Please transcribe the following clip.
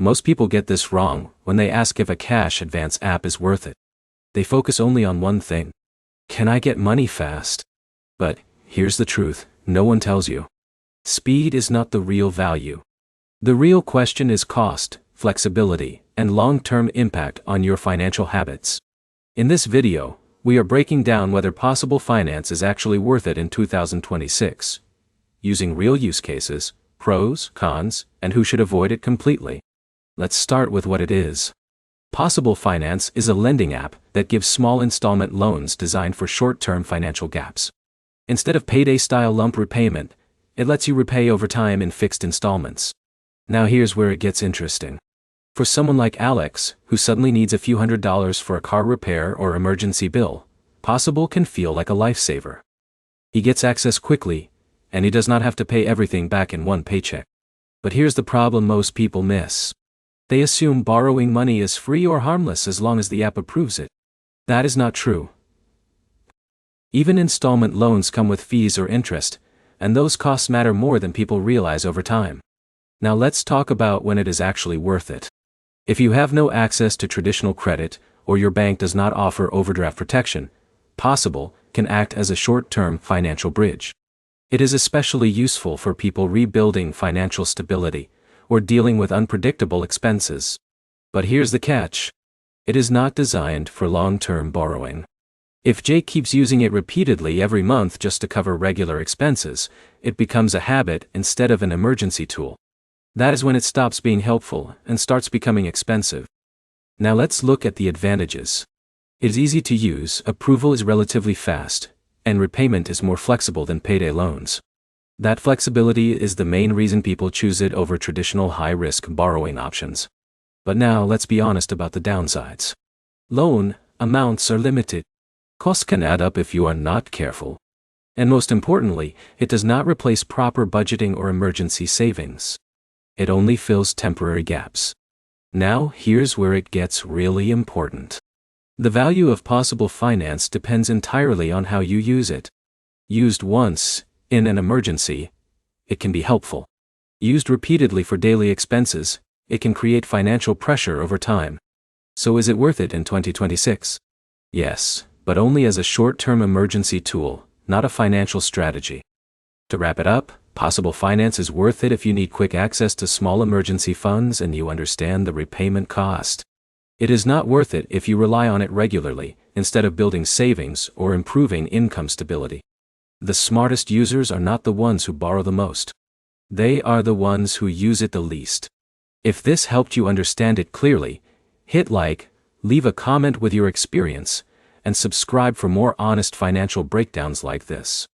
Most people get this wrong when they ask if a cash advance app is worth it. They focus only on one thing. Can I get money fast? But here's the truth, no one tells you. Speed is not the real value. The real question is cost, flexibility, and long-term impact on your financial habits. In this video, we are breaking down whether Possible Finance is actually worth it in 2026, using real use cases, pros, cons, and who should avoid it completely. Let's start with what it is. Possible Finance is a lending app that gives small installment loans designed for short-term financial gaps. Instead of payday-style lump repayment, it lets you repay over time in fixed installments. Now here's where it gets interesting. For someone like Alex, who suddenly needs a few $100s for a car repair or emergency bill, Possible can feel like a lifesaver. He gets access quickly, and he does not have to pay everything back in one paycheck. But here's the problem most people miss. They assume borrowing money is free or harmless as long as the app approves it. That is not true. Even installment loans come with fees or interest, and those costs matter more than people realize over time. Now let's talk about when it is actually worth it. If you have no access to traditional credit, or your bank does not offer overdraft protection, Possible can act as a short-term financial bridge. It is especially useful for people rebuilding financial stability, or dealing with unpredictable expenses. But here's the catch. It is not designed for long-term borrowing. If Jake keeps using it repeatedly every month just to cover regular expenses, it becomes a habit instead of an emergency tool. That is when it stops being helpful and starts becoming expensive. Now let's look at the advantages. It is easy to use, approval is relatively fast, and repayment is more flexible than payday loans. That flexibility is the main reason people choose it over traditional high-risk borrowing options. But now let's be honest about the downsides. Loan amounts are limited. Costs can add up if you are not careful. And most importantly, it does not replace proper budgeting or emergency savings. It only fills temporary gaps. Now here's where it gets really important. The value of Possible Finance depends entirely on how you use it. Used once, in an emergency, it can be helpful. Used repeatedly for daily expenses, it can create financial pressure over time. So is it worth it in 2026? Yes, but only as a short-term emergency tool, not a financial strategy. To wrap it up, Possible Finance is worth it if you need quick access to small emergency funds and you understand the repayment cost. It is not worth it if you rely on it regularly, instead of building savings or improving income stability. The smartest users are not the ones who borrow the most. They are the ones who use it the least. If this helped you understand it clearly, hit like, leave a comment with your experience, and subscribe for more honest financial breakdowns like this.